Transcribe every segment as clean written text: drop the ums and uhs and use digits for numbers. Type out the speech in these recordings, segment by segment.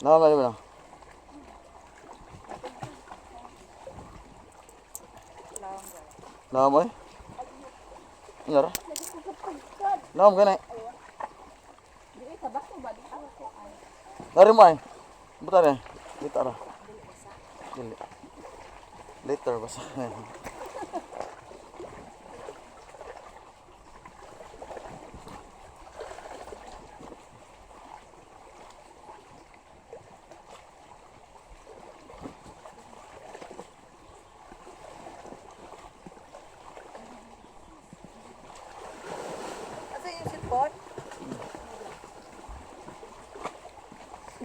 Nama mana? Nama eh? Nyara? Nama kena? Dari mana? Betul ya? Liter. Liter basa.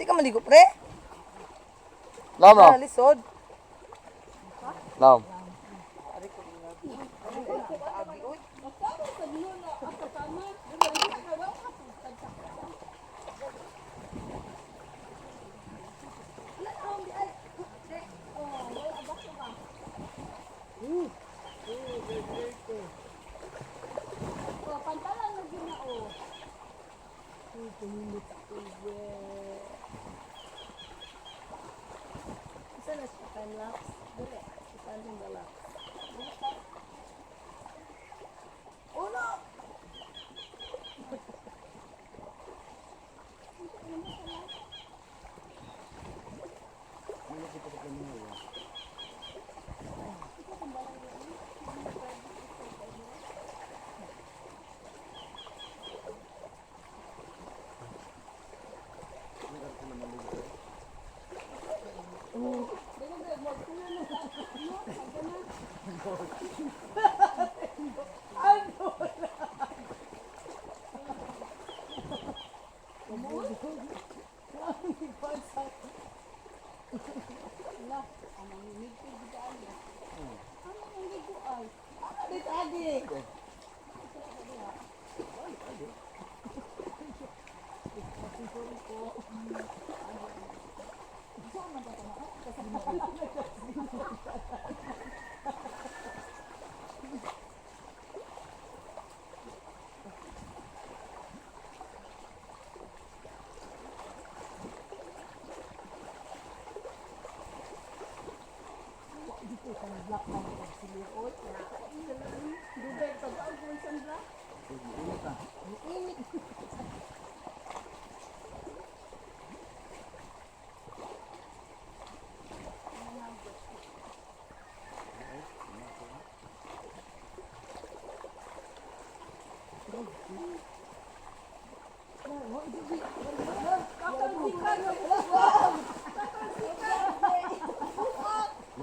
Hindi ka maligo, pre? Nama? Lisod. Nama?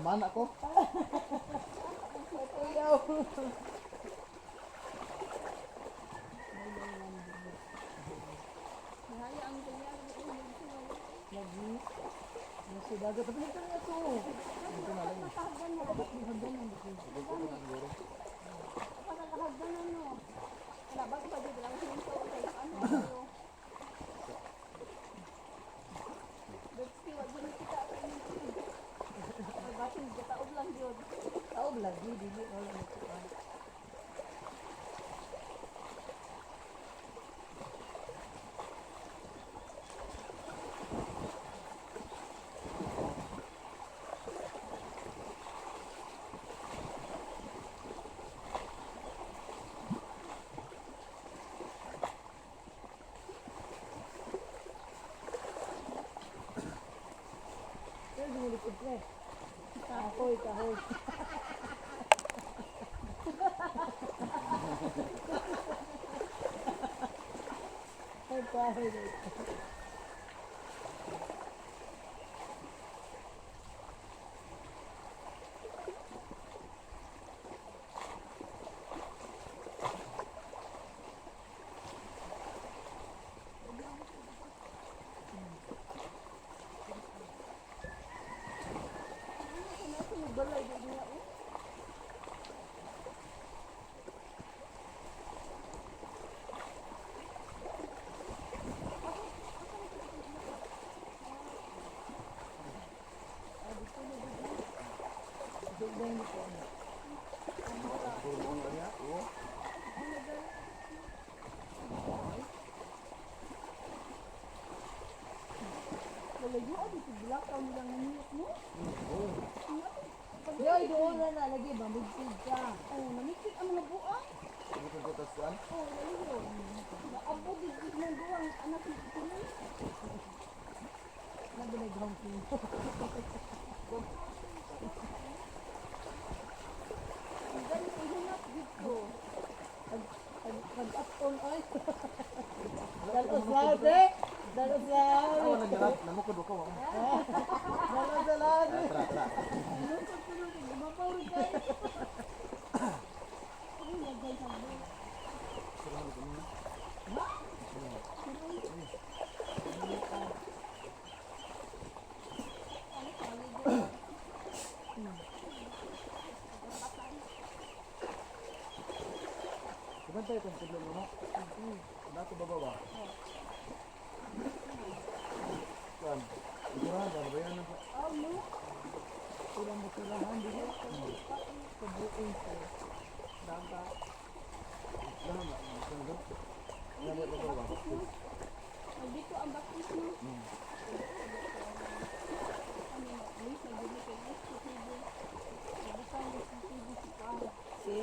Mana ko? Dagat tapi ito na to. Ito na lang. Taob lagi dili wala nito. Kahoy, kahoy. Kahoy. Bilak ka mo lang nangyok mo. Oo. Yoy, doon na lagi ba? Bugtid ka. Oh, namikit ang mga buang. Ano kung kutas kuan? Oh, laliyo. Naabo digid ng buang anak ni Pinoy. Nagbilag-ground king. Ang gani ihunap dito. Pag-up-on oy. Dalos-lade. Dalos-lade. Ako nagdarap, namukod ako. Dalos-lade. Tara, tara. Lungkot ko nung mababaw rin kayo. Ay, lagay sa buwan. Kumantay kung tudlo mo. Nato babawa. Kuan. Ikurahan ba bayan na? Oh, no. Kurang basurahan dito. Kabuin ko. Daga. Lahan na. Sanggo. Yan ang babawa. Oh, dito ang bakis mo. Ano na, please, nagdili kayo guys, sa TV. Nabutang guys sa TV si Pao. Si.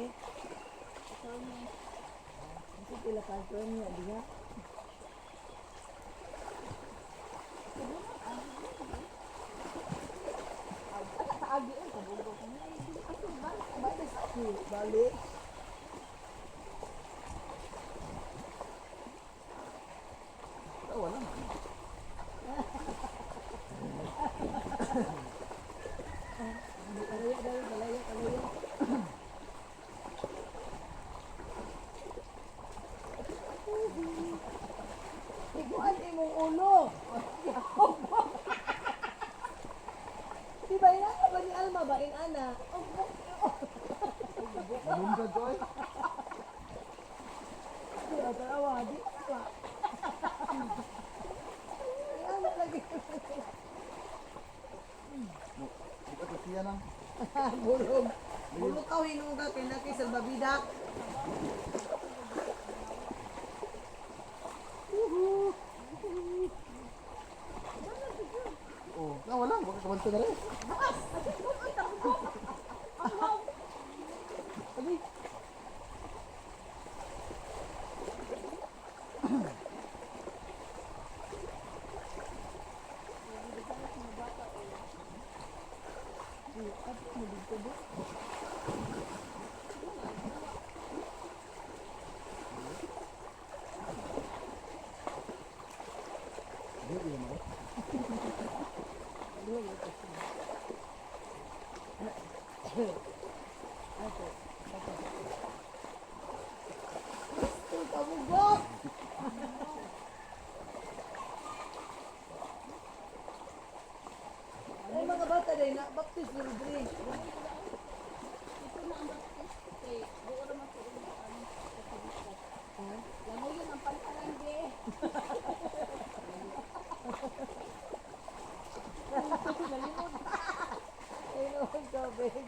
Ikaw mo. Kasi pila kanto niya diha. Kaagi ang kabugo ko na. Ako ba? Balik si. Balik. Tawa lang. Kalaya daw, kalaya, kalaya. Iguan imong ulo. Di ba ina ka ba ni Alma ba in ana? Malunggad ko ay. Tawa, di ba? Ano lagi? Di ka siya lang. Bulog. Bulog ka hinuga pinaki sa babidak. Oh, tawa lang. Baka kamanto na rin. Sabi, Di, di mo. ito kabugok. Ay mga bata din na baptist ni Rodri. Ito na ang bakis. Okay, buo naman ko yung ano, katibikat. Lamo yun ang pantalan, be. Ay no, tubig.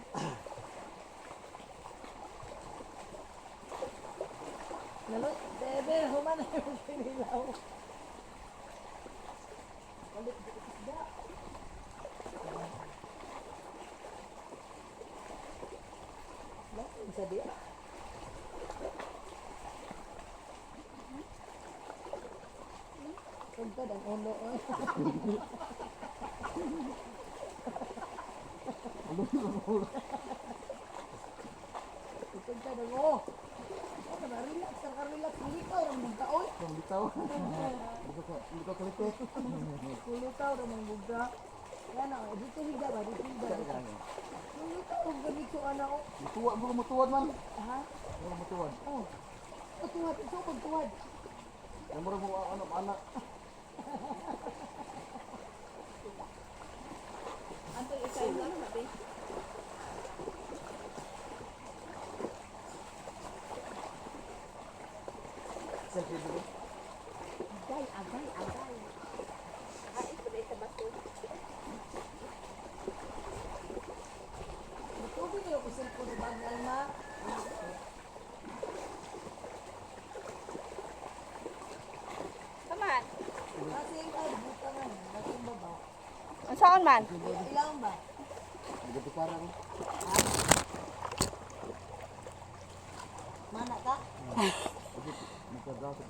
Nalo, bebe, human na yung pinilaw. Balik di isda. Bakit sa dia? Sugtad ang ulo. Sugtad ang ulo. Relax, relax, likaw ang bugtaon. Kung bitaw. Hindi ko kalikot. Kulutaw ang bugta. Yan o, dito higa ba? Dito higa. Kulutaw ang ganito anak o. Mutuwad, baka mutuwad man. Ha? Baka mutuwad. Oh. Tuwad, ito pagtuwad. Yan mo rin mo anak. Anto ikay lang, sabi. Selfie dulu. Agay, agay, agay. Ah, ito na sa bato. Tubig niyo ko cellphone ni Bag Alma. Taman. Kasi yung buta nga, nasa baba. Ang saan man? Ilang ba? Gabi parang. Mana ka? Nagkadrato.